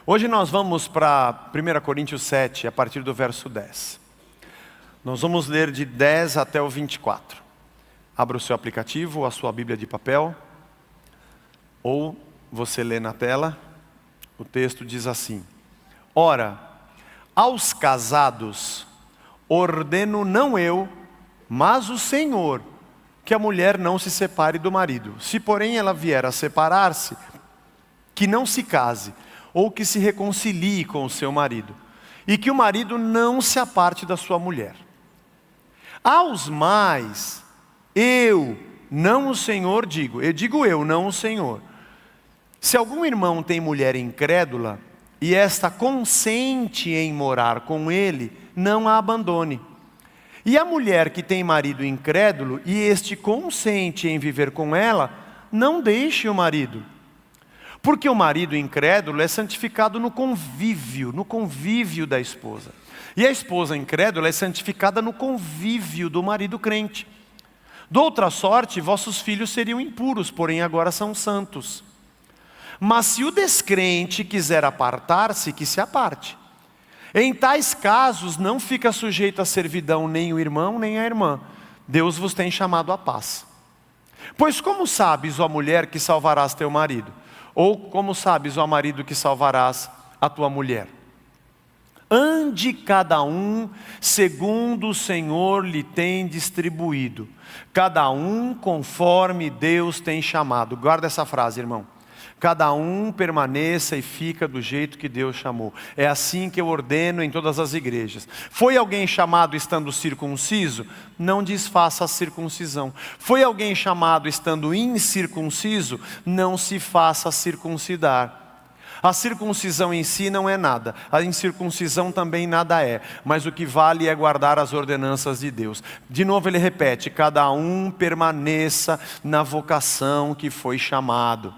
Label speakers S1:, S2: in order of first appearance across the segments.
S1: Hoje nós vamos para 1 Coríntios 7, a partir do verso 10. Nós vamos ler de 10 até o 24. Abra o seu aplicativo, a sua Bíblia de papel, ou você lê na tela. O texto diz assim: Ora, aos casados ordeno não eu, mas o Senhor, que a mulher não se separe do marido. Se porém ela vier a separar-se, que não se case, ou que se reconcilie com o seu marido, e que o marido não se aparte da sua mulher. Aos mais, eu, não o Senhor, digo, eu, não o Senhor. Se algum irmão tem mulher incrédula, e esta consente em morar com ele, não a abandone. E a mulher que tem marido incrédulo, e este consente em viver com ela, não deixe o marido. Porque o marido incrédulo é santificado no convívio da esposa. E a esposa incrédula é santificada no convívio do marido crente. De outra sorte, vossos filhos seriam impuros, porém agora são santos. Mas se o descrente quiser apartar-se, que se aparte. Em tais casos não fica sujeito à servidão nem o irmão nem a irmã. Deus vos tem chamado à paz. Pois como sabes, ó mulher, que salvarás teu marido? Ou como sabes, ó marido, que salvarás a tua mulher? Ande cada um segundo o Senhor lhe tem distribuído, cada um conforme Deus tem chamado. Guarda essa frase, irmão. Cada um permaneça e fica do jeito que Deus chamou. É assim que eu ordeno em todas as igrejas. Foi alguém chamado estando circunciso? Não desfaça a circuncisão. Foi alguém chamado estando incircunciso? Não se faça circuncidar. A circuncisão em si não é nada, a incircuncisão também nada é, mas o que vale é guardar as ordenanças de Deus. De novo ele repete: cada um permaneça na vocação que foi chamado.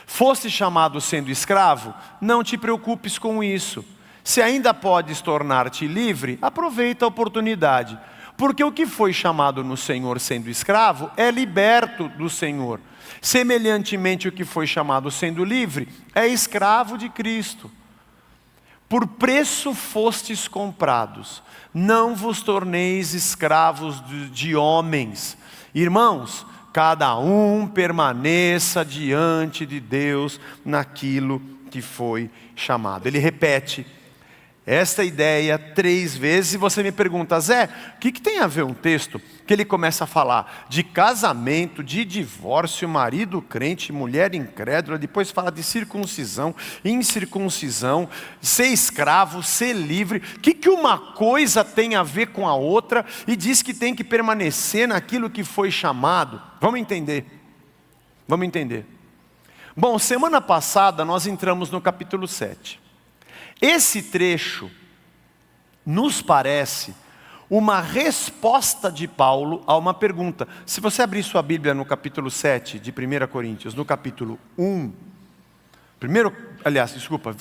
S1: Foste chamado sendo escravo? Não te preocupes com isso. Se ainda podes tornar-te livre, aproveita a oportunidade. Porque o que foi chamado no Senhor sendo escravo é liberto do Senhor. Semelhantemente, o que foi chamado sendo livre é escravo de Cristo. Por preço fostes comprados. Não vos torneis escravos de homens. Irmãos, cada um permaneça diante de Deus naquilo que foi chamado. Ele repete esta ideia 3 vezes e você me pergunta: Zé, o que tem a ver um texto que ele começa a falar de casamento, de divórcio, marido crente, mulher incrédula, depois fala de circuncisão, incircuncisão, ser escravo, ser livre. O que uma coisa tem a ver com a outra? E diz que tem que permanecer naquilo que foi chamado. Vamos entender. Bom, semana passada nós entramos no capítulo 7. Esse trecho nos parece uma resposta de Paulo a uma pergunta. Se você abrir sua Bíblia no capítulo 7 de 1 Coríntios, no capítulo 1,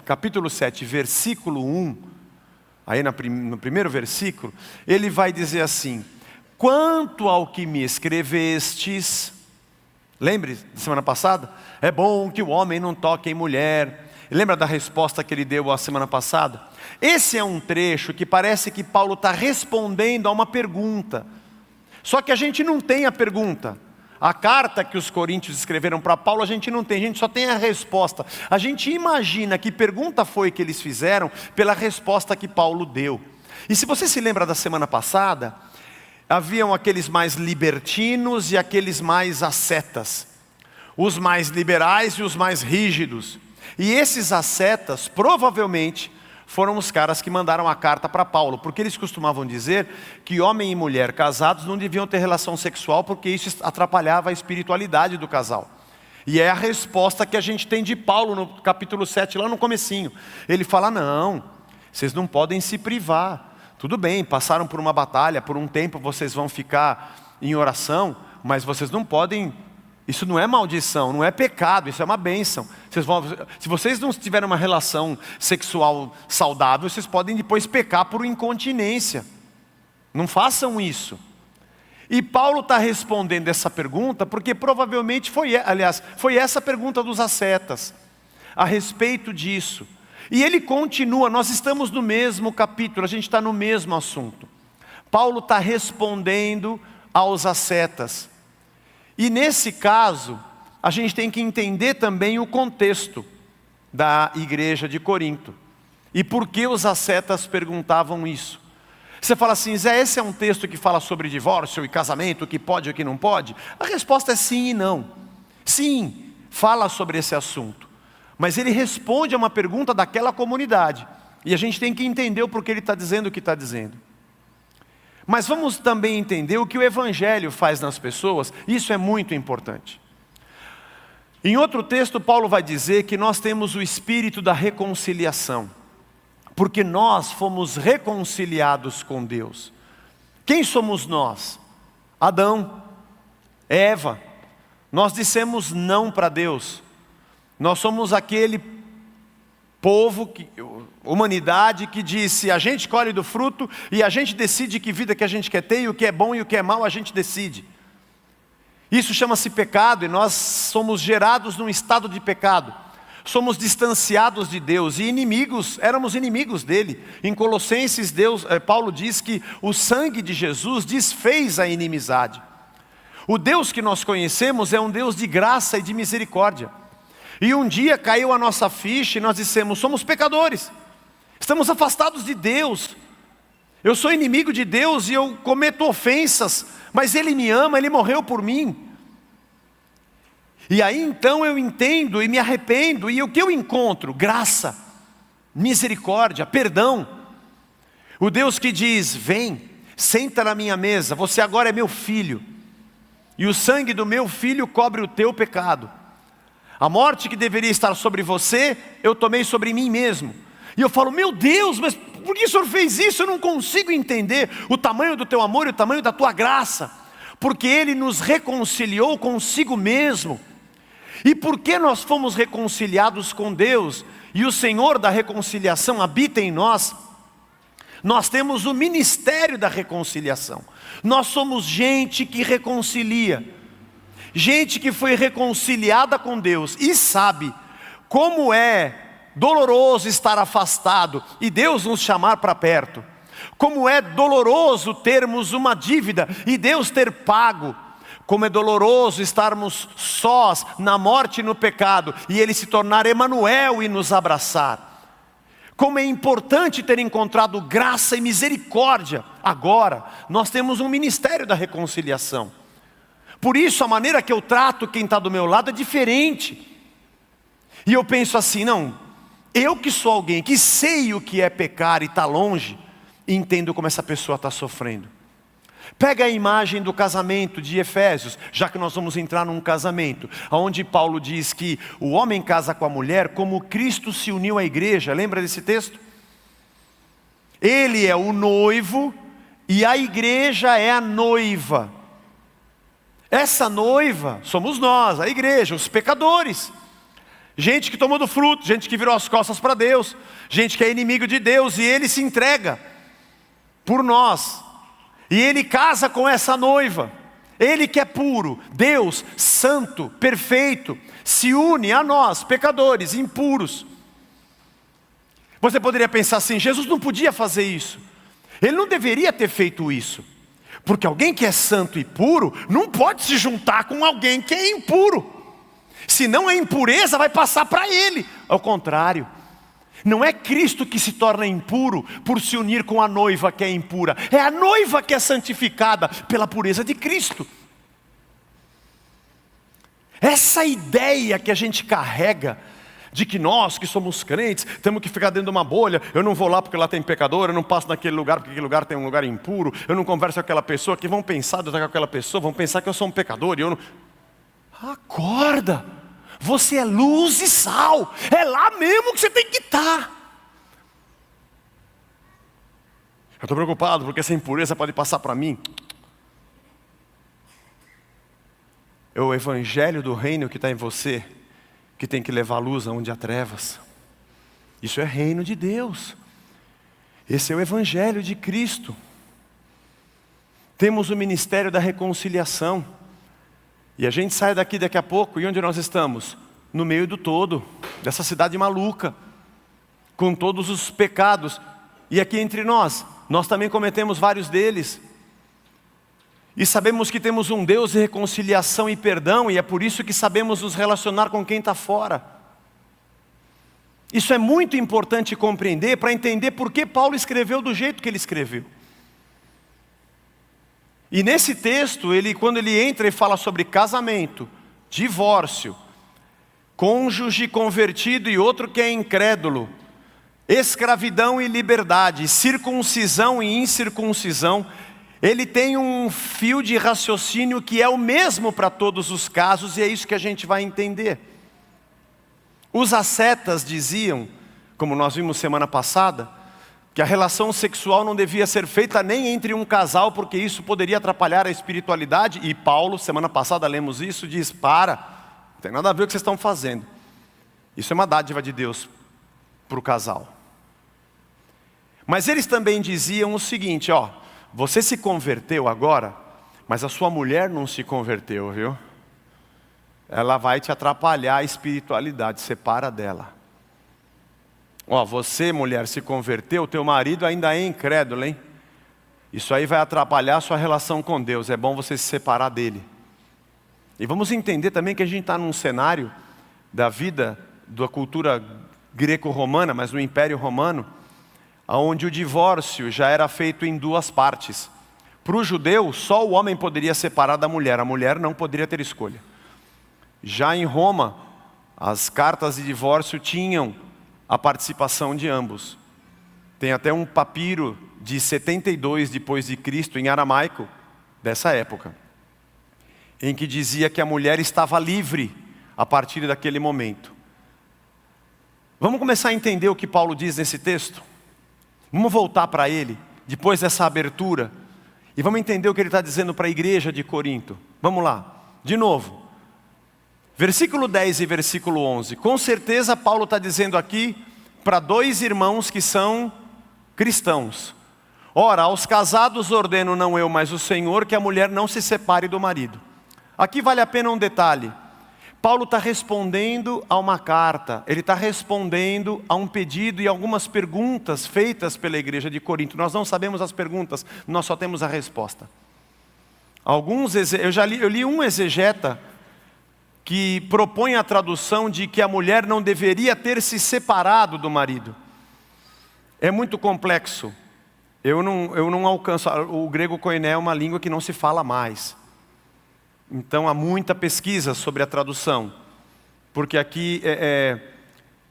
S1: capítulo 7, versículo 1, aí no primeiro versículo, ele vai dizer assim: quanto ao que me escrevestes, lembre da semana passada? É bom que o homem não toque em mulher. Lembra da resposta que ele deu a semana passada? Esse é um trecho que parece que Paulo está respondendo a uma pergunta. Só que a gente não tem a pergunta. A carta que os coríntios escreveram para Paulo a gente não tem, a gente só tem a resposta. A gente imagina que pergunta foi que eles fizeram pela resposta que Paulo deu. E se você se lembra da semana passada, haviam aqueles mais libertinos e aqueles mais ascetas. Os mais liberais e os mais rígidos. E esses ascetas, provavelmente, foram os caras que mandaram a carta para Paulo, porque eles costumavam dizer que homem e mulher casados não deviam ter relação sexual, porque isso atrapalhava a espiritualidade do casal. E é a resposta que a gente tem de Paulo no capítulo 7, lá no comecinho. Ele fala: não, vocês não podem se privar. Tudo bem, passaram por uma batalha, por um tempo vocês vão ficar em oração, mas vocês não podem... Isso não é maldição, não é pecado, isso é uma bênção. Se vocês não tiverem uma relação sexual saudável, vocês podem depois pecar por incontinência. Não façam isso. E Paulo está respondendo essa pergunta porque provavelmente foi essa a pergunta dos ascetas. A respeito disso. E ele continua, nós estamos no mesmo capítulo, a gente está no mesmo assunto. Paulo está respondendo aos ascetas. E nesse caso, a gente tem que entender também o contexto da igreja de Corinto. E por que os ascetas perguntavam isso? Você fala assim, Zé, esse é um texto que fala sobre divórcio e casamento, o que pode e o que não pode? A resposta é sim e não. Sim, fala sobre esse assunto. Mas ele responde a uma pergunta daquela comunidade. E a gente tem que entender o porquê ele está dizendo o que está dizendo. Mas vamos também entender o que o Evangelho faz nas pessoas. Isso é muito importante. Em outro texto, Paulo vai dizer que nós temos o espírito da reconciliação. Porque nós fomos reconciliados com Deus. Quem somos nós? Adão, Eva. Nós dissemos não para Deus. Nós somos aquele povo, humanidade que disse, a gente colhe do fruto e a gente decide que vida que a gente quer ter, e o que é bom e o que é mal a gente decide. Isso chama-se pecado e nós somos gerados num estado de pecado. Somos distanciados de Deus e inimigos, éramos inimigos dele. Em Colossenses, Paulo diz que o sangue de Jesus desfez a inimizade. O Deus que nós conhecemos é um Deus de graça e de misericórdia. E um dia caiu a nossa ficha e nós dissemos, somos pecadores, estamos afastados de Deus. Eu sou inimigo de Deus e eu cometo ofensas, mas Ele me ama, Ele morreu por mim. E aí então eu entendo e me arrependo, e o que eu encontro? Graça, misericórdia, perdão. O Deus que diz, vem, senta na minha mesa, você agora é meu filho, e o sangue do meu filho cobre o teu pecado. A morte que deveria estar sobre você, eu tomei sobre mim mesmo. E eu falo, meu Deus, mas por que o Senhor fez isso? Eu não consigo entender o tamanho do teu amor e o tamanho da tua graça. Porque Ele nos reconciliou consigo mesmo. E porque nós fomos reconciliados com Deus, e o Senhor da reconciliação habita em nós, nós temos o ministério da reconciliação. Nós somos gente que reconcilia. Gente que foi reconciliada com Deus e sabe como é doloroso estar afastado e Deus nos chamar para perto. Como é doloroso termos uma dívida e Deus ter pago. Como é doloroso estarmos sós na morte e no pecado e Ele se tornar Emanuel e nos abraçar. Como é importante ter encontrado graça e misericórdia. Agora, nós temos um ministério da reconciliação. Por isso a maneira que eu trato quem está do meu lado é diferente. E eu penso assim, não, eu que sou alguém que sei o que é pecar e está longe, entendo como essa pessoa está sofrendo. Pega a imagem do casamento de Efésios, já que nós vamos entrar num casamento, onde Paulo diz que o homem casa com a mulher como Cristo se uniu à igreja. Lembra desse texto? Ele é o noivo e a igreja é a noiva. Essa noiva somos nós, a igreja, os pecadores. Gente que tomou do fruto, gente que virou as costas para Deus, gente que é inimigo de Deus e Ele se entrega por nós. E Ele casa com essa noiva. Ele que é puro, Deus, santo, perfeito, se une a nós, pecadores, impuros. Você poderia pensar assim, Jesus não podia fazer isso. Ele não deveria ter feito isso. Porque alguém que é santo e puro não pode se juntar com alguém que é impuro. Senão a impureza vai passar para ele. Ao contrário, não é Cristo que se torna impuro por se unir com a noiva que é impura. É a noiva que é santificada pela pureza de Cristo. Essa ideia que a gente carrega de que nós que somos crentes temos que ficar dentro de uma bolha. Eu não vou lá porque lá tem pecador, eu não passo naquele lugar porque aquele lugar tem um lugar impuro, eu não converso com aquela pessoa, que vão pensar de eu estar com aquela pessoa, vão pensar que eu sou um pecador e eu não... Acorda, você é luz e sal, é lá mesmo que você tem que estar. Eu estou preocupado porque essa impureza pode passar para mim. É o evangelho do reino que está em você que tem que levar a luz aonde há trevas. Isso é reino de Deus. Esse é o evangelho de Cristo. Temos o ministério da reconciliação. E a gente sai daqui daqui a pouco, e onde nós estamos? No meio do todo, dessa cidade maluca. com todos os pecados. E aqui entre nós também cometemos vários deles. E sabemos que temos um Deus de reconciliação e perdão, e é por isso que sabemos nos relacionar com quem está fora. Isso é muito importante compreender, para entender por que Paulo escreveu do jeito que ele escreveu. E nesse texto, quando ele entra e fala sobre casamento, divórcio, cônjuge convertido e outro que é incrédulo, escravidão e liberdade, circuncisão e incircuncisão, ele tem um fio de raciocínio que é o mesmo para todos os casos, e é isso que a gente vai entender. Os ascetas diziam, como nós vimos semana passada, que a relação sexual não devia ser feita nem entre um casal, porque isso poderia atrapalhar a espiritualidade. E Paulo, semana passada lemos isso, diz: para, não tem nada a ver com o que vocês estão fazendo. Isso é uma dádiva de Deus para o casal. Mas eles também diziam o seguinte: você se converteu agora, mas a sua mulher não se converteu, viu? Ela vai te atrapalhar a espiritualidade, separa dela. Você, mulher, se converteu, teu marido ainda é incrédulo, hein? Isso aí vai atrapalhar a sua relação com Deus, é bom você se separar dele. E vamos entender também que a gente está num cenário da vida, da cultura greco-romana, mas no Império Romano, onde o divórcio já era feito em duas partes. Para o judeu, só o homem poderia separar da mulher, a mulher não poderia ter escolha. Já em Roma, as cartas de divórcio tinham a participação de ambos. Tem até um papiro de 72 depois de Cristo, em aramaico, dessa época, em que dizia que a mulher estava livre a partir daquele momento. Vamos começar a entender o que Paulo diz nesse texto? Vamos voltar para ele, depois dessa abertura, e vamos entender o que ele está dizendo para a igreja de Corinto. Vamos lá, de novo. Versículo 10 e versículo 11. Com certeza Paulo está dizendo aqui para dois irmãos que são cristãos. Ora, aos casados ordeno, não eu, mas o Senhor, que a mulher não se separe do marido. Aqui vale a pena um detalhe. Paulo está respondendo a uma carta, ele está respondendo a um pedido e algumas perguntas feitas pela igreja de Corinto. Nós não sabemos as perguntas, nós só temos a resposta. Eu li um exegeta que propõe a tradução de que a mulher não deveria ter se separado do marido. É muito complexo. Eu não alcanço. O grego koiné é uma língua que não se fala mais. Então há muita pesquisa sobre a tradução, porque aqui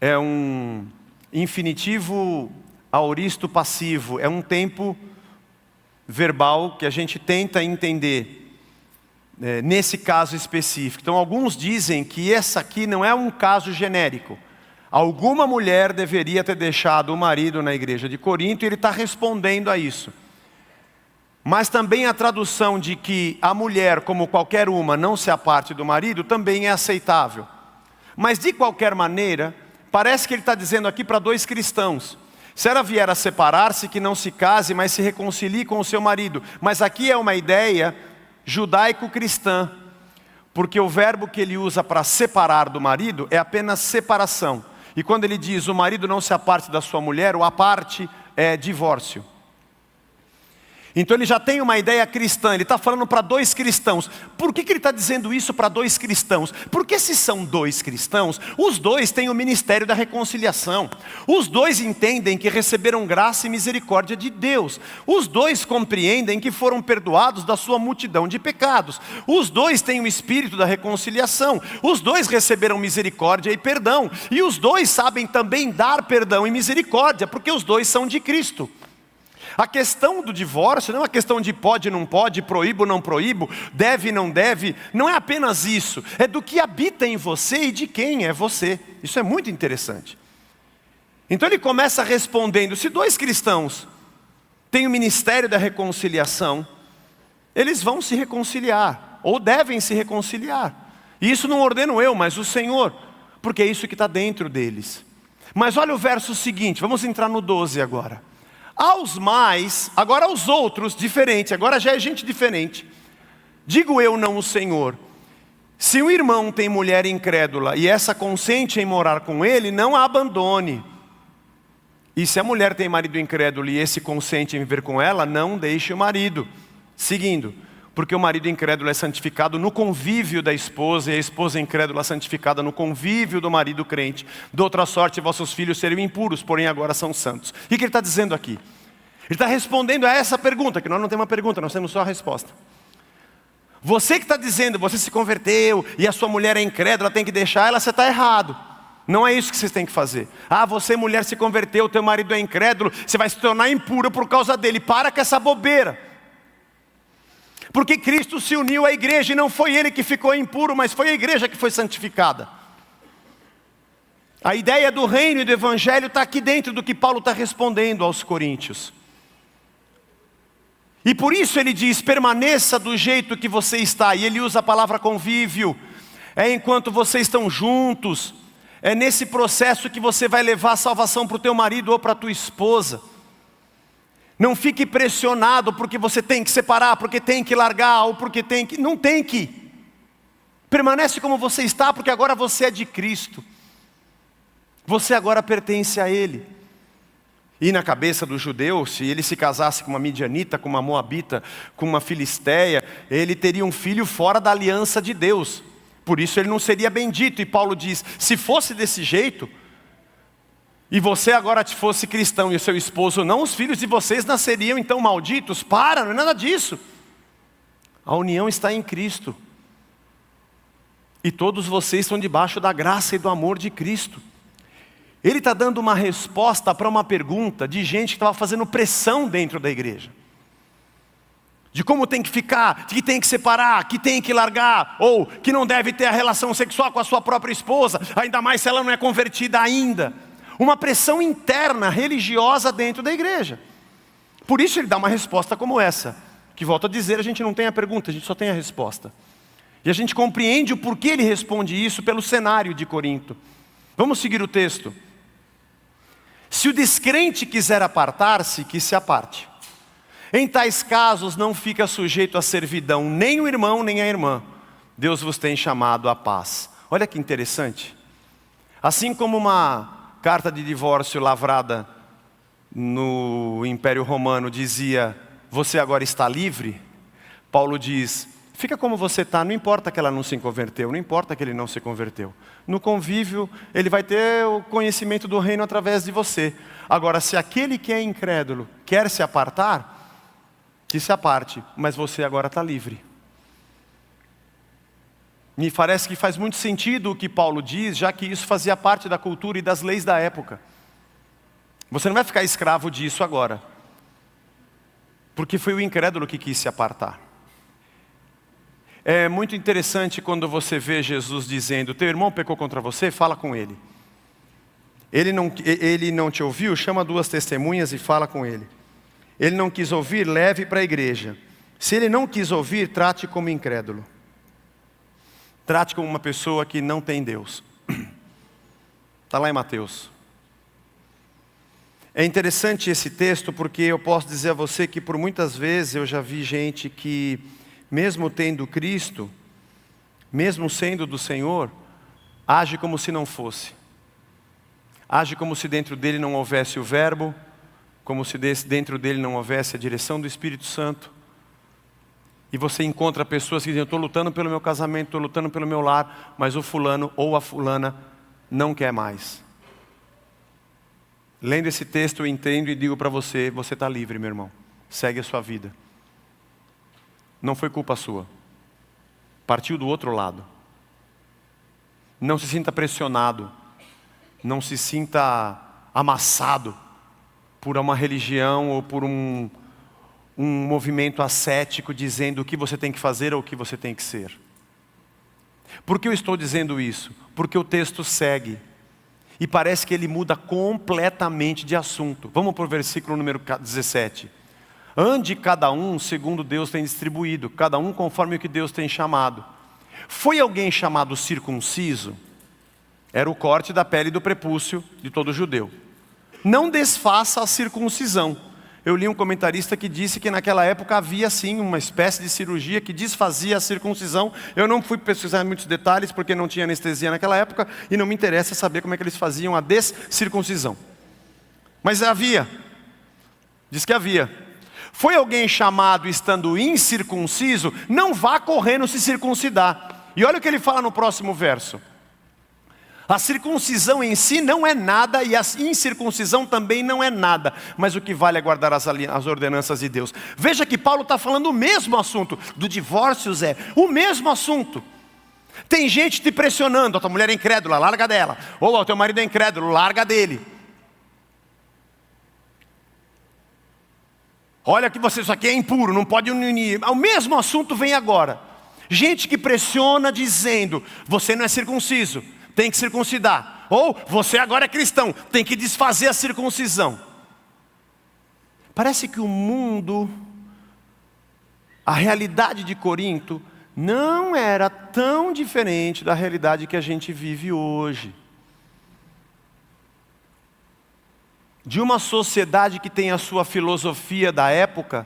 S1: é um infinitivo aoristo passivo, é um tempo verbal que a gente tenta entender, nesse caso específico. Então alguns dizem que essa aqui não é um caso genérico. Alguma mulher deveria ter deixado o marido na igreja de Corinto e ele está respondendo a isso. Mas também a tradução de que a mulher, como qualquer uma, não se aparte do marido, também é aceitável. Mas de qualquer maneira, parece que ele está dizendo aqui para dois cristãos. Se ela vier a separar-se, que não se case, mas se reconcilie com o seu marido. Mas aqui é uma ideia judaico-cristã, porque o verbo que ele usa para separar do marido é apenas separação. E quando ele diz o marido não se aparte da sua mulher, o aparte é divórcio. Então ele já tem uma ideia cristã, ele está falando para dois cristãos. Por que ele está dizendo isso para dois cristãos? Porque se são dois cristãos, os dois têm o ministério da reconciliação. Os dois entendem que receberam graça e misericórdia de Deus. Os dois compreendem que foram perdoados da sua multidão de pecados. Os dois têm o espírito da reconciliação. Os dois receberam misericórdia e perdão. E os dois sabem também dar perdão e misericórdia, porque os dois são de Cristo. A questão do divórcio não é uma questão de pode, não pode, proíbo, não proíbo, deve, não deve. Não é apenas isso. É do que habita em você e de quem é você. Isso é muito interessante. Então ele começa respondendo, se dois cristãos têm o ministério da reconciliação, eles vão se reconciliar, ou devem se reconciliar. E isso não ordeno eu, mas o Senhor, porque é isso que está dentro deles. Mas olha o verso seguinte, vamos entrar no 12 agora. Aos mais, agora aos outros, diferente, agora já é gente diferente. Digo eu, não o Senhor. Se um irmão tem mulher incrédula e essa consente em morar com ele, não a abandone. E se a mulher tem marido incrédulo e esse consente em viver com ela, não deixe o marido. Seguindo, porque o marido incrédulo é santificado no convívio da esposa, e a esposa incrédula é santificada no convívio do marido crente. De outra sorte, vossos filhos seriam impuros, porém agora são santos. O que ele está dizendo aqui? Ele está respondendo a essa pergunta, que nós não temos uma pergunta, nós temos só a resposta. Você que está dizendo, você se converteu e a sua mulher é incrédula, tem que deixar ela, você está errado. Não é isso que vocês têm que fazer. Ah, você mulher se converteu, teu marido é incrédulo, você vai se tornar impura por causa dele. Para com essa bobeira. Porque Cristo se uniu à igreja e não foi ele que ficou impuro, mas foi a igreja que foi santificada. A ideia do reino e do evangelho está aqui dentro do que Paulo está respondendo aos coríntios. E por isso ele diz, permaneça do jeito que você está. E ele usa a palavra convívio. É enquanto vocês estão juntos. É nesse processo que você vai levar a salvação para o teu marido ou para a tua esposa. Não fique pressionado porque você tem que separar, porque tem que largar, ou porque tem que... Não tem que. Permanece como você está, porque agora você é de Cristo. Você agora pertence a Ele. E na cabeça do judeu, se ele se casasse com uma midianita, com uma moabita, com uma filisteia, ele teria um filho fora da aliança de Deus. Por isso ele não seria bendito. E Paulo diz, se fosse desse jeito, e você agora fosse cristão e o seu esposo não, os filhos de vocês nasceriam então malditos. Para, não é nada disso. A união está em Cristo. E todos vocês estão debaixo da graça e do amor de Cristo. Ele está dando uma resposta para uma pergunta de gente que estava fazendo pressão dentro da igreja. De como tem que ficar, de que tem que separar, que tem que largar, ou que não deve ter a relação sexual com a sua própria esposa, ainda mais se ela não é convertida ainda. Uma pressão interna, religiosa dentro da igreja. Por isso ele dá uma resposta como essa, que volto a dizer, a gente não tem a pergunta, a gente só tem a resposta. E a gente compreende o porquê ele responde isso pelo cenário de Corinto. Vamos seguir o texto. Se o descrente quiser apartar-se, que se aparte. Em tais casos não fica sujeito à servidão, nem o irmão, nem a irmã. Deus vos tem chamado à paz. Olha que interessante. Assim como uma carta de divórcio lavrada no Império Romano dizia, você agora está livre. Paulo diz, fica como você está, não importa que ela não se converteu, não importa que ele não se converteu. No convívio, ele vai ter o conhecimento do reino através de você. Agora, se aquele que é incrédulo quer se apartar, que se aparte, mas você agora está livre. Me parece que faz muito sentido o que Paulo diz, já que isso fazia parte da cultura e das leis da época. Você não vai ficar escravo disso agora, porque foi o incrédulo que quis se apartar. É muito interessante quando você vê Jesus dizendo, teu irmão pecou contra você, fala com ele. Ele não te ouviu, chama 2 testemunhas e fala com ele. Ele não quis ouvir, leve para a igreja. Se ele não quis ouvir, trate como incrédulo. Trate como uma pessoa que não tem Deus. Está lá em Mateus. É interessante esse texto porque eu posso dizer a você que por muitas vezes eu já vi gente que, mesmo tendo Cristo, mesmo sendo do Senhor, age como se não fosse. Age como se dentro dele não houvesse o verbo, como se dentro dele não houvesse a direção do Espírito Santo. E você encontra pessoas que dizem, eu estou lutando pelo meu casamento, estou lutando pelo meu lar, mas o fulano ou a fulana não quer mais. Lendo esse texto eu entendo e digo para você, você está livre, meu irmão. Segue a sua vida. Não foi culpa sua. Partiu do outro lado. Não se sinta pressionado. Não se sinta amassado por uma religião ou por um movimento ascético dizendo o que você tem que fazer ou o que você tem que ser. Por que eu estou dizendo isso? Porque o texto segue. E parece que ele muda completamente de assunto. Vamos para o versículo número 17. Ande cada um segundo Deus tem distribuído, cada um conforme o que Deus tem chamado. Foi alguém chamado circunciso? Era o corte da pele do prepúcio de todo judeu. Não desfaça a circuncisão. Eu li um comentarista que disse que naquela época havia sim uma espécie de cirurgia que desfazia a circuncisão. Eu não fui pesquisar muitos detalhes porque não tinha anestesia naquela época e não me interessa saber como é que eles faziam a descircuncisão. Mas havia. Diz que havia. Foi alguém chamado estando incircunciso? Não vá correndo se circuncidar. E olha o que ele fala no próximo verso. A circuncisão em si não é nada e a incircuncisão também não é nada. Mas o que vale é guardar as ordenanças de Deus. Veja que Paulo está falando o mesmo assunto. Do divórcio, Zé, o mesmo assunto. Tem gente te pressionando. A tua mulher é incrédula, larga dela. Ou o teu marido é incrédulo, larga dele. Olha que isso aqui é impuro, não pode unir. O mesmo assunto vem agora. Gente que pressiona dizendo, você não é circunciso, tem que circuncidar. Ou, você agora é cristão, tem que desfazer a circuncisão. Parece que o mundo, a realidade de Corinto, não era tão diferente da realidade que a gente vive hoje. De uma sociedade que tem a sua filosofia da época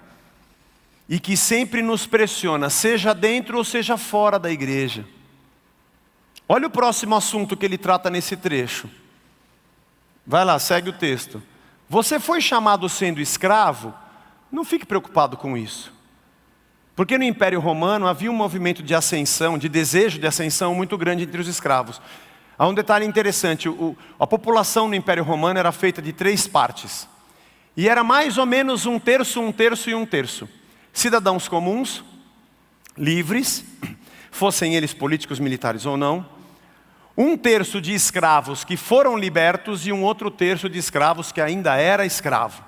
S1: e que sempre nos pressiona, seja dentro ou seja fora da igreja. Olha o próximo assunto que ele trata nesse trecho. Vai lá, segue o texto. Você foi chamado sendo escravo? Não fique preocupado com isso. Porque no Império Romano havia um movimento de ascensão, de desejo de ascensão muito grande entre os escravos. Há um detalhe interessante, a população no Império Romano era feita de 3 partes. E era mais ou menos 1/3, 1/3 e 1/3. Cidadãos comuns, livres, fossem eles políticos, militares ou não. 1/3 de escravos que foram libertos e um outro terço de escravos que ainda era escravo.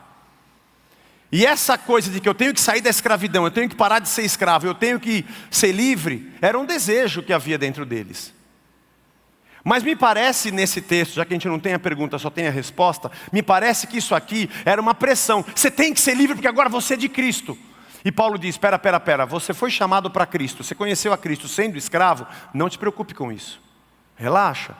S1: E essa coisa de que eu tenho que sair da escravidão, eu tenho que parar de ser escravo, eu tenho que ser livre, era um desejo que havia dentro deles. Mas me parece nesse texto, já que a gente não tem a pergunta, só tem a resposta, me parece que isso aqui era uma pressão. Você tem que ser livre porque agora você é de Cristo. E Paulo diz, pera, você foi chamado para Cristo, você conheceu a Cristo sendo escravo, não te preocupe com isso. Relaxa.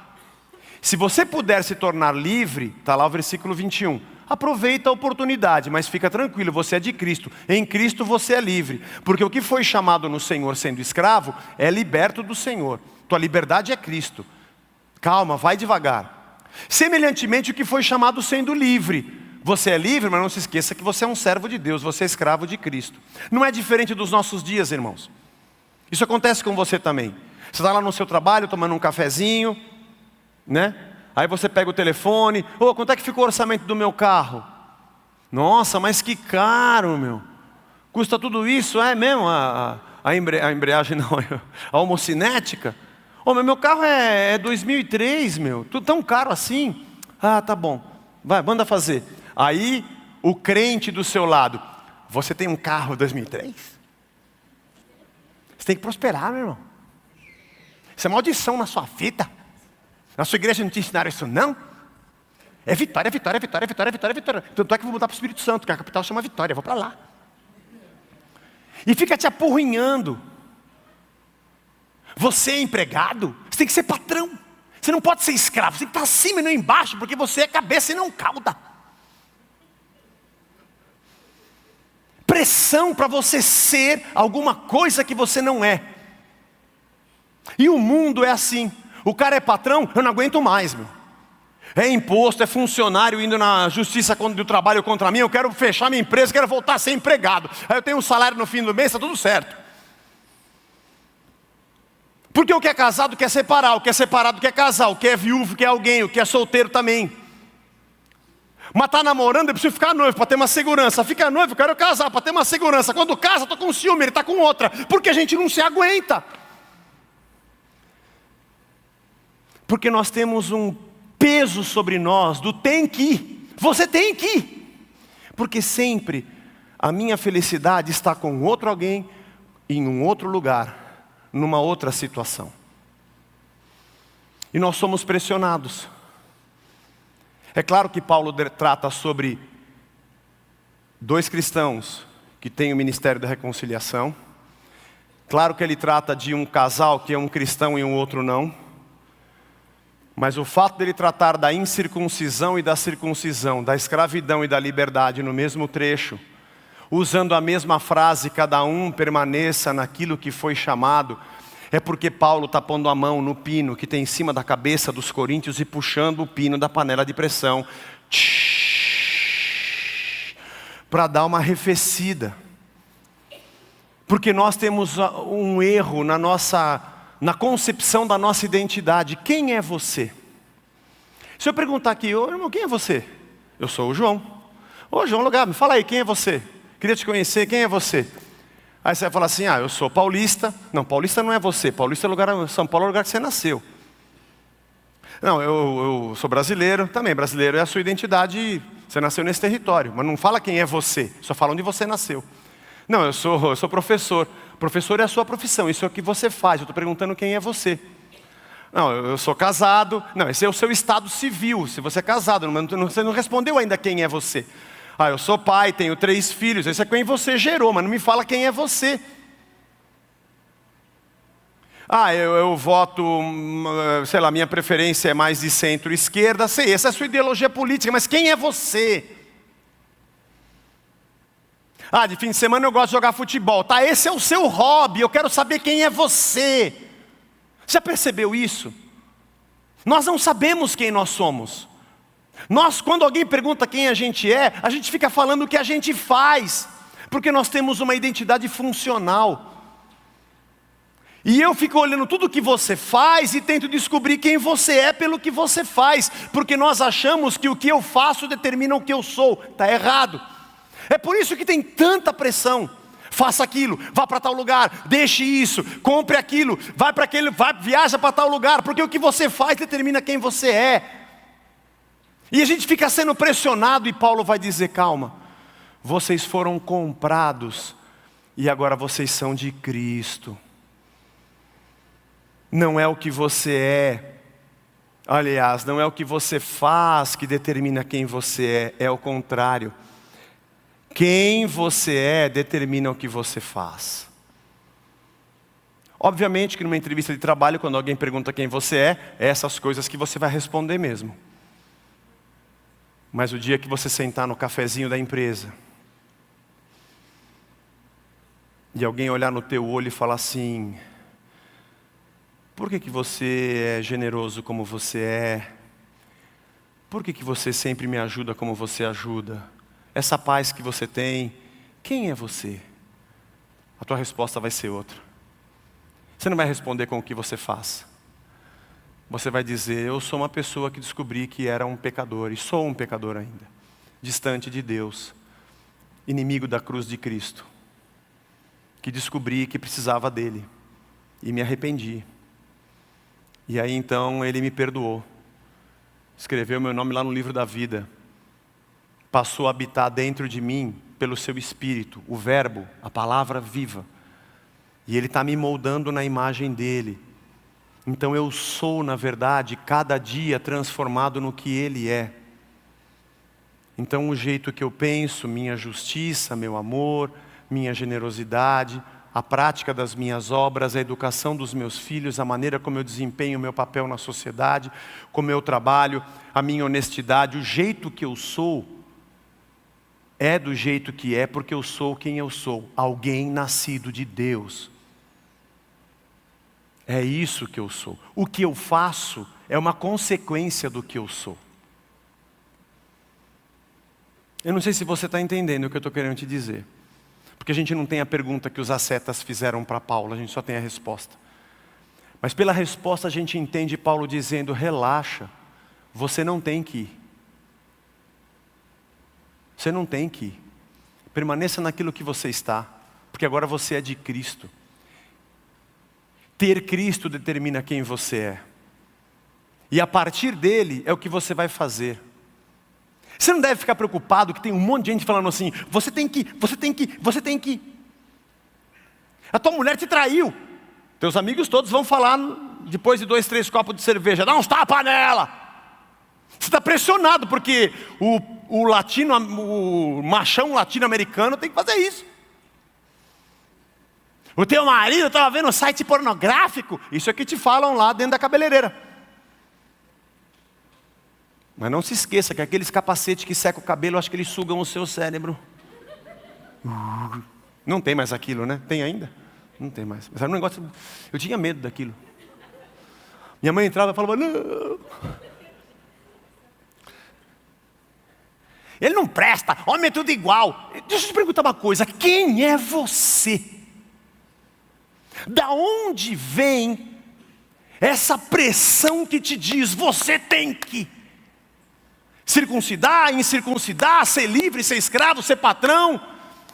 S1: Se você puder se tornar livre, está lá o versículo 21, aproveita a oportunidade, mas fica tranquilo, você é de Cristo. Em Cristo você é livre, porque o que foi chamado no Senhor sendo escravo, é liberto do Senhor. Tua liberdade é Cristo. Calma, vai devagar. Semelhantemente o que foi chamado sendo livre. Você é livre, mas não se esqueça que você é um servo de Deus, você é escravo de Cristo. Não é diferente dos nossos dias, irmãos. Isso acontece com você também. Você está lá no seu trabalho, tomando um cafezinho, né? Aí você pega o telefone, quanto é que ficou o orçamento do meu carro? Nossa, mas que caro, meu. Custa tudo isso, é mesmo? A embreagem não, a homocinética? Mas meu carro é 2003, meu. Tudo tão caro assim. Ah, tá bom. Vai, manda fazer. Aí, o crente do seu lado. Você tem um carro 2003? Você tem que prosperar, meu irmão. Isso é maldição na sua vida. Na sua igreja não te ensinaram isso, não? É vitória, vitória, vitória, vitória, vitória, vitória. Tanto é que eu vou mudar para o Espírito Santo, que a capital chama Vitória. Eu vou para lá. E fica te apurrinhando. Você é empregado, você tem que ser patrão. Você não pode ser escravo, você tem que estar acima e não embaixo, porque você é cabeça e não cauda. Pressão para você ser alguma coisa que você não é. E o mundo é assim. O cara é patrão, eu não aguento mais, meu. É imposto, é funcionário indo na justiça do trabalho contra mim, eu quero fechar minha empresa, quero voltar a ser empregado. Aí eu tenho um salário no fim do mês, está tudo certo. Porque o que é casado quer separar, o que é separado quer casar, o que é viúvo quer alguém, o que é solteiro também. Mas está namorando, eu preciso ficar noivo para ter uma segurança. Fica noivo, eu quero casar para ter uma segurança. Quando casa, estou com ciúme, ele está com outra. Porque a gente não se aguenta. Porque nós temos um peso sobre nós do tem que ir. Você tem que ir. Porque sempre a minha felicidade está com outro alguém, em um outro lugar, numa outra situação. E nós somos pressionados. É claro que Paulo trata sobre 2 cristãos que têm o ministério da reconciliação. Claro que ele trata de um casal que é um cristão e um outro não. Mas o fato dele tratar da incircuncisão e da circuncisão, da escravidão e da liberdade no mesmo trecho, usando a mesma frase, cada um permaneça naquilo que foi chamado, é porque Paulo está pondo a mão no pino que tem em cima da cabeça dos coríntios e puxando o pino da panela de pressão. para dar uma arrefecida. Porque nós temos um erro na concepção da nossa identidade. Quem é você? Se eu perguntar aqui, ô irmão, quem é você? Eu sou o João. Ô João Lugar, me fala aí, quem é você? Queria te conhecer, quem é você? Aí você vai falar assim, eu sou paulista. Não, paulista não é você, paulista é lugar, São Paulo é o lugar que você nasceu. Não, eu sou brasileiro, também brasileiro é a sua identidade, você nasceu nesse território. Mas não fala quem é você, só fala onde você nasceu. Não, eu sou professor. Professor é a sua profissão, isso é o que você faz. Eu estou perguntando quem é você. Não, eu sou casado. Não, esse é o seu estado civil, se você é casado. Você não respondeu ainda quem é você. Eu sou pai, tenho 3 filhos. Esse é quem você gerou, mas não me fala quem é você. Eu voto, sei lá, minha preferência é mais de centro-esquerda. Sei, essa é a sua ideologia política, mas quem é você? De fim de semana eu gosto de jogar futebol. Tá, esse é o seu hobby, eu quero saber quem é você. Já percebeu isso? Nós não sabemos quem nós somos. Quando alguém pergunta quem a gente fica falando o que a gente faz. Porque nós temos uma identidade funcional. E eu fico olhando tudo o que você faz e tento descobrir quem você é pelo que você faz. Porque nós achamos que o que eu faço determina o que eu sou. Está errado. É por isso que tem tanta pressão. Faça aquilo, vá para tal lugar, deixe isso, compre aquilo, viaja para tal lugar, porque o que você faz determina quem você é. E a gente fica sendo pressionado e Paulo vai dizer, calma, vocês foram comprados e agora vocês são de Cristo. Não é o que você é, aliás, não é o que você faz que determina quem você é o contrário. Quem você é determina o que você faz. Obviamente que numa entrevista de trabalho, quando alguém pergunta quem você é essas coisas que você vai responder mesmo. Mas o dia que você sentar no cafezinho da empresa e alguém olhar no teu olho e falar assim, por que você é generoso como você é? Por que você sempre me ajuda como você ajuda? Essa paz que você tem, quem é você? A tua resposta vai ser outra. Você não vai responder com o que você faz. Você vai dizer, eu sou uma pessoa que descobri que era um pecador, e sou um pecador ainda. Distante de Deus, inimigo da cruz de Cristo. Que descobri que precisava dele, e me arrependi. E aí então ele me perdoou. Escreveu meu nome lá no livro da vida. Passou a habitar dentro de mim pelo seu Espírito, o Verbo, a palavra viva. E Ele está me moldando na imagem dEle. Então eu sou, na verdade, cada dia transformado no que Ele é. Então o jeito que eu penso, minha justiça, meu amor, minha generosidade, a prática das minhas obras, a educação dos meus filhos, a maneira como eu desempenho o meu papel na sociedade, como eu trabalho, a minha honestidade, o jeito que eu sou, é do jeito que é porque eu sou quem eu sou. Alguém nascido de Deus. É isso que eu sou. O que eu faço é uma consequência do que eu sou. Eu não sei se você está entendendo o que eu estou querendo te dizer. Porque a gente não tem a pergunta que os ascetas fizeram para Paulo, a gente só tem a resposta. Mas pela resposta a gente entende Paulo dizendo, relaxa, você não tem que ir. Você não tem que ir. Permaneça naquilo que você está, porque agora você é de Cristo. Ter Cristo determina quem você é. E a partir dele é o que você vai fazer. Você não deve ficar preocupado que tem um monte de gente falando assim, você tem que. A tua mulher te traiu. Teus amigos todos vão falar, depois de 2, 3 copos de cerveja, dá uns tapas nela. Você está pressionado, porque o machão latino-americano tem que fazer isso. O teu marido estava vendo um site pornográfico. Isso é que te falam lá dentro da cabeleireira. Mas não se esqueça que aqueles capacetes que secam o cabelo, acho que eles sugam o seu cérebro. Não tem mais aquilo, né? Tem ainda? Não tem mais. Mas era um negócio... Eu tinha medo daquilo. Minha mãe entrava e falava, não. Ele não presta, homem é tudo igual. Deixa eu te perguntar uma coisa, quem é você? Da onde vem essa pressão que te diz, você tem que circuncidar, incircuncidar, ser livre, ser escravo, ser patrão,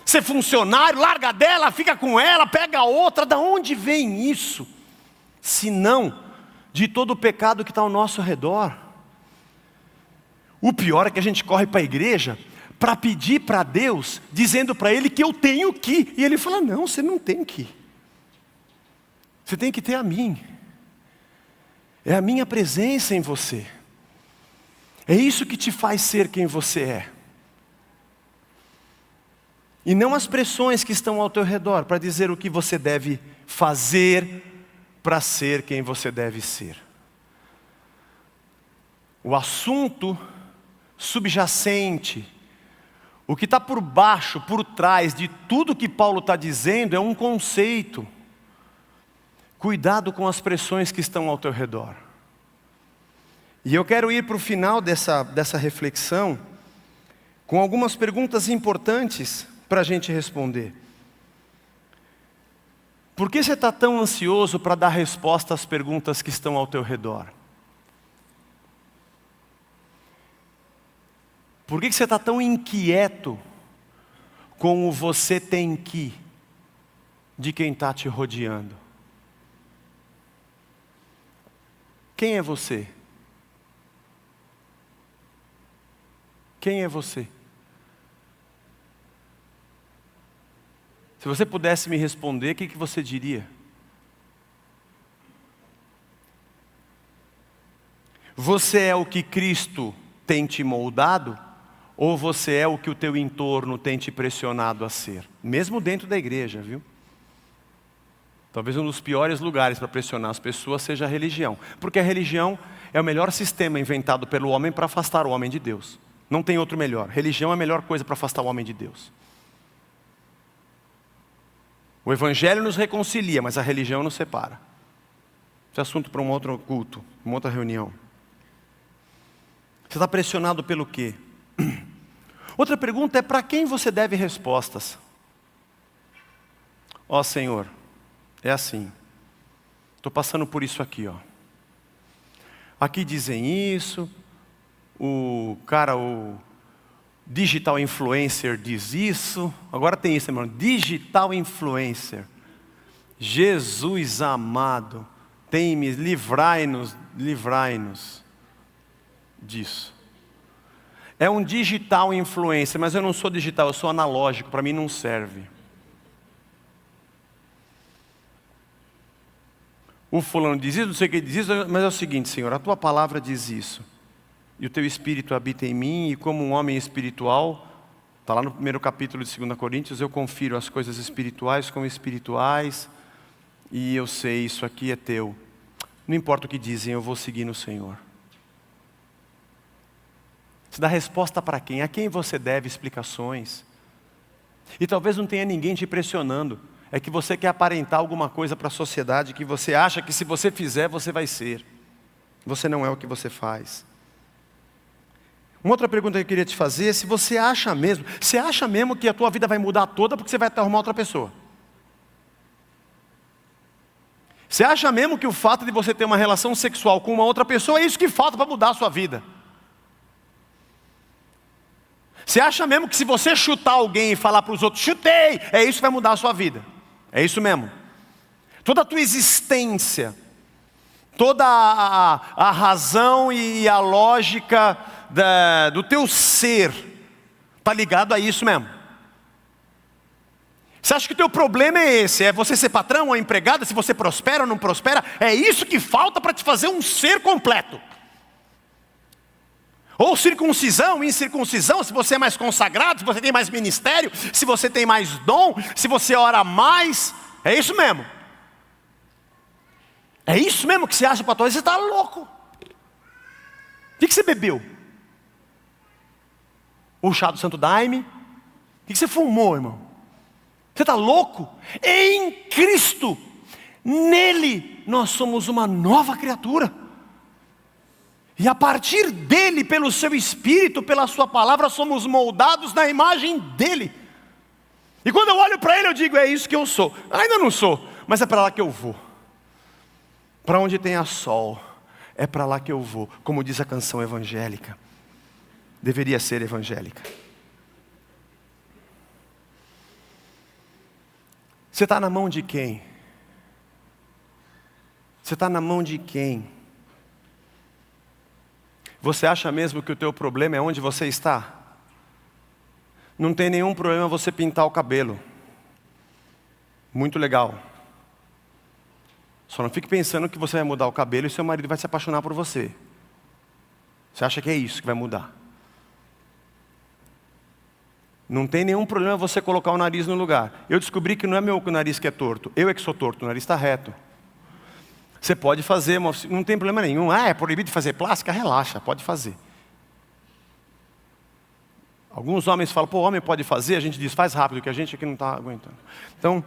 S1: ser funcionário, larga dela, fica com ela, pega a outra. Da onde vem isso? Se não de todo o pecado que está ao nosso redor. O pior é que a gente corre para a igreja para pedir para Deus, dizendo para Ele que eu tenho que. E Ele fala, não, você não tem que. Você tem que ter a mim. É a minha presença em você. É isso que te faz ser quem você é. E não as pressões que estão ao teu redor para dizer o que você deve fazer para ser quem você deve ser. O assunto subjacente, o que está por baixo, por trás de tudo que Paulo está dizendo é um conceito. Cuidado com as pressões que estão ao teu redor. E eu quero ir para o final dessa reflexão com algumas perguntas importantes para a gente responder. Por que você está tão ansioso para dar resposta às perguntas que estão ao teu redor? Por que você está tão inquieto com o você tem que de quem está te rodeando? Quem é você? Quem é você? Se você pudesse me responder, o que você diria? Você é o que Cristo tem te moldado? Ou você é o que o teu entorno tem te pressionado a ser? Mesmo dentro da igreja, viu? Talvez um dos piores lugares para pressionar as pessoas seja a religião. Porque a religião é o melhor sistema inventado pelo homem para afastar o homem de Deus. Não tem outro melhor. Religião é a melhor coisa para afastar o homem de Deus. O Evangelho nos reconcilia, mas a religião nos separa. Esse é assunto para um outro culto, uma outra reunião. Você está pressionado pelo quê? Outra pergunta é, para quem você deve respostas? Ó Senhor, é assim. Estou passando por isso aqui, ó. Aqui dizem isso. O digital influencer diz isso. Agora tem isso, irmão. Digital influencer. Jesus amado, livrai-nos disso. É um digital influencer, mas eu não sou digital, eu sou analógico, para mim não serve. O fulano diz isso, não sei o que diz isso, mas é o seguinte, Senhor, a tua palavra diz isso. E o teu Espírito habita em mim, e como um homem espiritual, está lá no primeiro capítulo de 2 Coríntios, eu confiro as coisas espirituais como espirituais, e eu sei, isso aqui é teu. Não importa o que dizem, eu vou seguir no Senhor. Você dá resposta para quem? A quem você deve explicações? E talvez não tenha ninguém te pressionando. É que você quer aparentar alguma coisa para a sociedade que você acha que se você fizer, você vai ser. Você não é o que você faz. Uma outra pergunta que eu queria te fazer é se você acha mesmo que a tua vida vai mudar toda porque você vai arrumar outra pessoa? Você acha mesmo que o fato de você ter uma relação sexual com uma outra pessoa é isso que falta para mudar a sua vida? Você acha mesmo que se você chutar alguém e falar para os outros, chutei, é isso que vai mudar a sua vida? É isso mesmo. Toda a tua existência, toda a razão e a lógica do teu ser, está ligado a isso mesmo. Você acha que o teu problema é esse? É você ser patrão ou empregada? Se você prospera ou não prospera? É isso que falta para te fazer um ser completo. Ou circuncisão, incircuncisão, se você é mais consagrado, se você tem mais ministério, se você tem mais dom, se você ora mais. É isso mesmo. É isso mesmo que você acha para tua vida? Você está louco. O que você bebeu? O chá do Santo Daime? O que você fumou, irmão? Você está louco? Em Cristo, nele nós somos uma nova criatura. E a partir dele, pelo seu Espírito, pela sua palavra, somos moldados na imagem dele. E quando eu olho para ele, eu digo, é isso que eu sou. Ainda não sou, mas é para lá que eu vou. Para onde tenha sol, é para lá que eu vou. Como diz a canção evangélica. Deveria ser evangélica. Você está na mão de quem? Você está na mão de quem? Você acha mesmo que o teu problema é onde você está? Não tem nenhum problema você pintar o cabelo. Muito legal. Só não fique pensando que você vai mudar o cabelo e seu marido vai se apaixonar por você. Você acha que é isso que vai mudar? Não tem nenhum problema você colocar o nariz no lugar. Eu descobri que não é meu nariz que é torto. Eu é que sou torto, o nariz está reto. Você pode fazer, não tem problema nenhum. Ah, é proibido de fazer plástica? Relaxa, pode fazer. Alguns homens falam, pô, homem pode fazer? A gente diz, faz rápido, que a gente aqui não está aguentando. Então,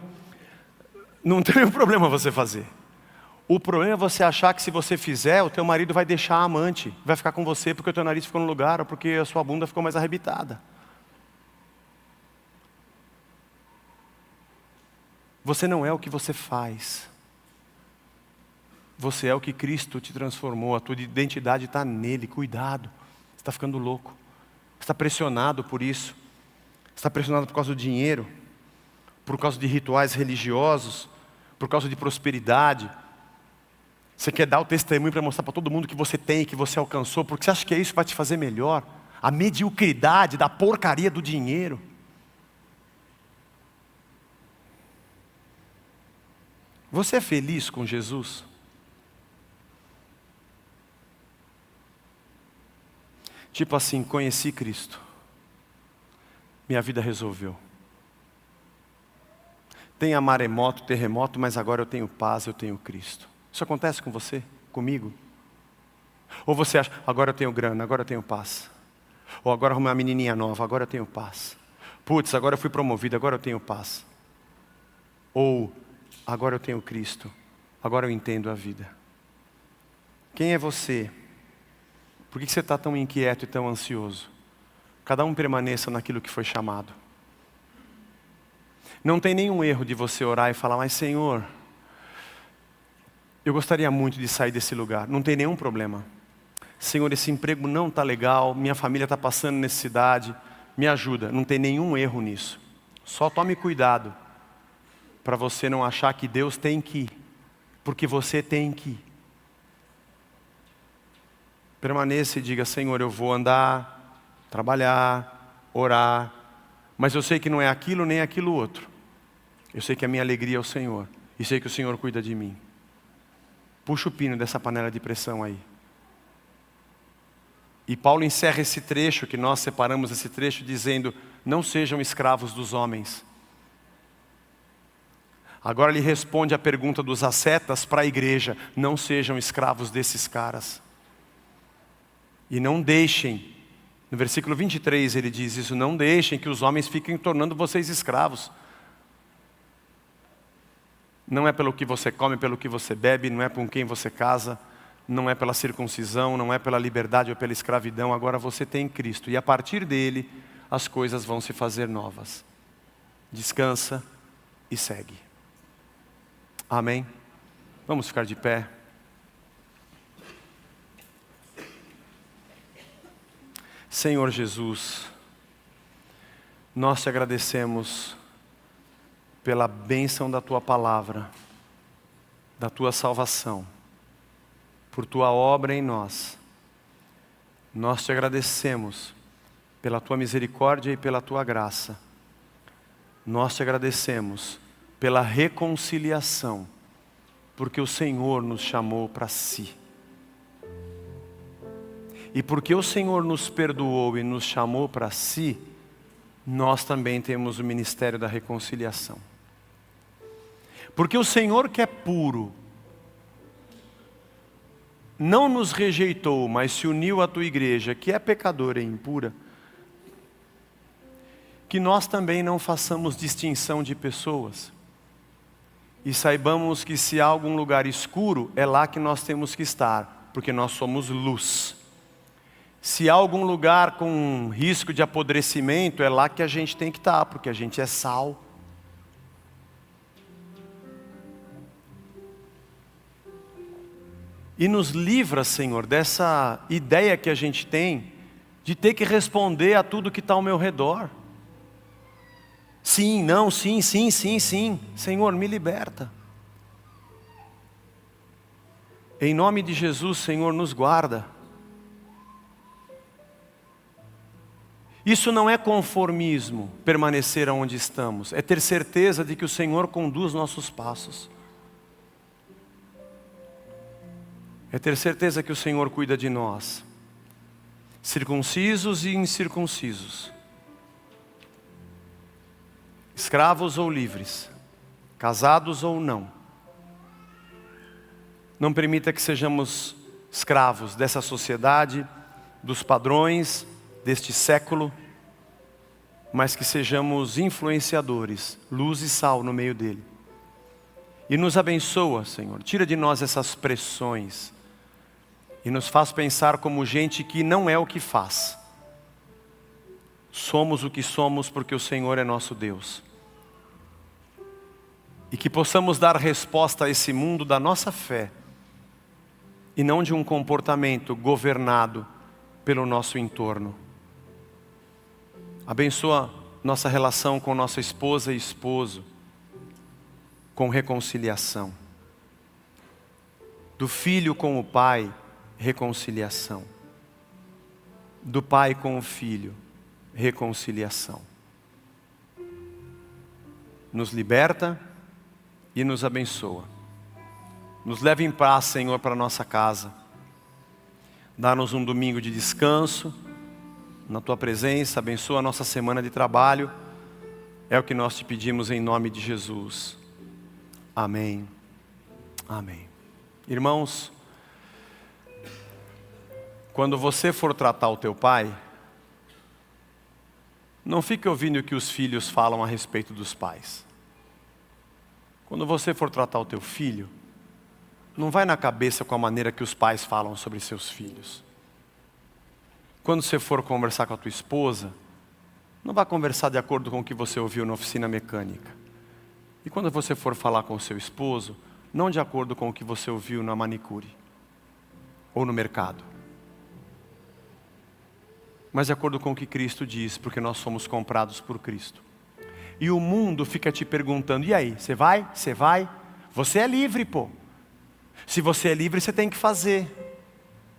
S1: não tem nenhum problema você fazer. O problema é você achar que se você fizer, o teu marido vai deixar a amante. Vai ficar com você porque o teu nariz ficou no lugar ou porque a sua bunda ficou mais arrebitada. Você não é o que você faz. Você é o que Cristo te transformou. A tua identidade está nele. Cuidado. Você está ficando louco. Você está pressionado por isso. Você está pressionado por causa do dinheiro. Por causa de rituais religiosos. Por causa de prosperidade. Você quer dar o testemunho para mostrar para todo mundo que você tem, que você alcançou. Porque você acha que isso vai te fazer melhor. A mediocridade da porcaria do dinheiro. Você é feliz com Jesus? Tipo assim, conheci Cristo. Minha vida resolveu. Tem maremoto, terremoto, mas agora eu tenho paz, eu tenho Cristo. Isso acontece com você? Comigo? Ou você acha, agora eu tenho grana, agora eu tenho paz. Ou agora arrumei uma menininha nova, agora eu tenho paz. Putz, agora eu fui promovido, agora eu tenho paz. Ou, agora eu tenho Cristo, agora eu entendo a vida. Quem é você? Por que você está tão inquieto e tão ansioso? Cada um permaneça naquilo que foi chamado. Não tem nenhum erro de você orar e falar, mas Senhor, eu gostaria muito de sair desse lugar. Não tem nenhum problema. Senhor, esse emprego não está legal, minha família está passando necessidade, me ajuda. Não tem nenhum erro nisso. Só tome cuidado para você não achar que Deus tem que ir, porque você tem que ir. Permaneça e diga, Senhor, eu vou andar, trabalhar, orar, mas eu sei que não é aquilo nem aquilo outro. Eu sei que a minha alegria é o Senhor, e sei que o Senhor cuida de mim. Puxa o pino dessa panela de pressão aí. E Paulo encerra esse trecho, que nós separamos esse trecho, dizendo, não sejam escravos dos homens. Agora ele responde a pergunta dos ascetas para a igreja, não sejam escravos desses caras. E não deixem, no versículo 23 ele diz isso, não deixem que os homens fiquem tornando vocês escravos. Não é pelo que você come, pelo que você bebe, não é com quem você casa, não é pela circuncisão, não é pela liberdade ou pela escravidão, agora você tem Cristo. E a partir dele, as coisas vão se fazer novas. Descansa e segue. Amém? Vamos ficar de pé. Senhor Jesus, nós te agradecemos pela bênção da Tua palavra, da Tua salvação, por Tua obra em nós. Nós te agradecemos pela Tua misericórdia e pela Tua graça. Nós te agradecemos pela reconciliação, porque o Senhor nos chamou para si. E porque o Senhor nos perdoou e nos chamou para si, nós também temos o ministério da reconciliação. Porque o Senhor, que é puro, não nos rejeitou, mas se uniu à tua igreja, que é pecadora e impura, que nós também não façamos distinção de pessoas. E saibamos que se há algum lugar escuro, é lá que nós temos que estar, porque nós somos luz. Se há algum lugar com risco de apodrecimento, é lá que a gente tem que estar, porque a gente é sal. E nos livra, Senhor, dessa ideia que a gente tem de ter que responder a tudo que está ao meu redor. Sim, não, sim, sim, sim, sim. Senhor, me liberta. Em nome de Jesus, Senhor, nos guarda. Isso não é conformismo, permanecer onde estamos. É ter certeza de que o Senhor conduz nossos passos. É ter certeza que o Senhor cuida de nós, circuncisos e incircuncisos, escravos ou livres, casados ou não. Não permita que sejamos escravos dessa sociedade, dos padrões deste século, mas que sejamos influenciadores, luz e sal no meio dele. E nos abençoa, Senhor, tira de nós essas pressões, e nos faz pensar como gente que não é o que faz. Somos o que somos porque o Senhor é nosso Deus. E que possamos dar resposta a esse mundo da nossa fé, e não de um comportamento governado pelo nosso entorno. Abençoa nossa relação com nossa esposa e esposo, com reconciliação. Do filho com o pai, reconciliação. Do pai com o filho, reconciliação. Nos liberta e nos abençoa. Nos leva em paz, Senhor, para a nossa casa. Dá-nos um domingo de descanso na Tua presença. Abençoa a nossa semana de trabalho. É o que nós te pedimos em nome de Jesus. Amém. Amém. Irmãos, quando você for tratar o teu pai, não fique ouvindo o que os filhos falam a respeito dos pais. Quando você for tratar o teu filho, não vai na cabeça com a maneira que os pais falam sobre seus filhos. Quando você for conversar com a tua esposa, não vai conversar de acordo com o que você ouviu na oficina mecânica. E quando você for falar com o seu esposo, não de acordo com o que você ouviu na manicure ou no mercado, mas de acordo com o que Cristo diz, porque nós somos comprados por Cristo. E o mundo fica te perguntando: e aí, você vai? Você vai? Você é livre, pô. Se você é livre, você tem que fazer.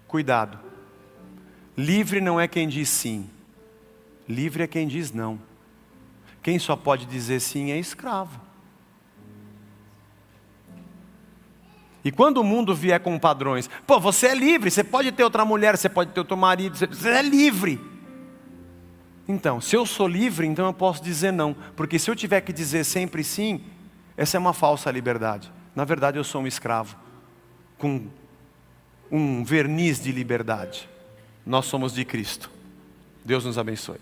S1: Cuidado. Livre não é quem diz sim. Livre é quem diz não. Quem só pode dizer sim é escravo. E quando o mundo vier com padrões, pô, você é livre, você pode ter outra mulher, você pode ter outro marido, você é livre. Então, se eu sou livre, então eu posso dizer não. Porque se eu tiver que dizer sempre sim, essa é uma falsa liberdade. Na verdade, eu sou um escravo, com um verniz de liberdade. Nós somos de Cristo. Deus nos abençoe.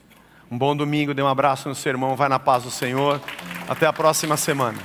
S1: Um bom domingo, dê um abraço no seu irmão, vai na paz do Senhor. Até a próxima semana.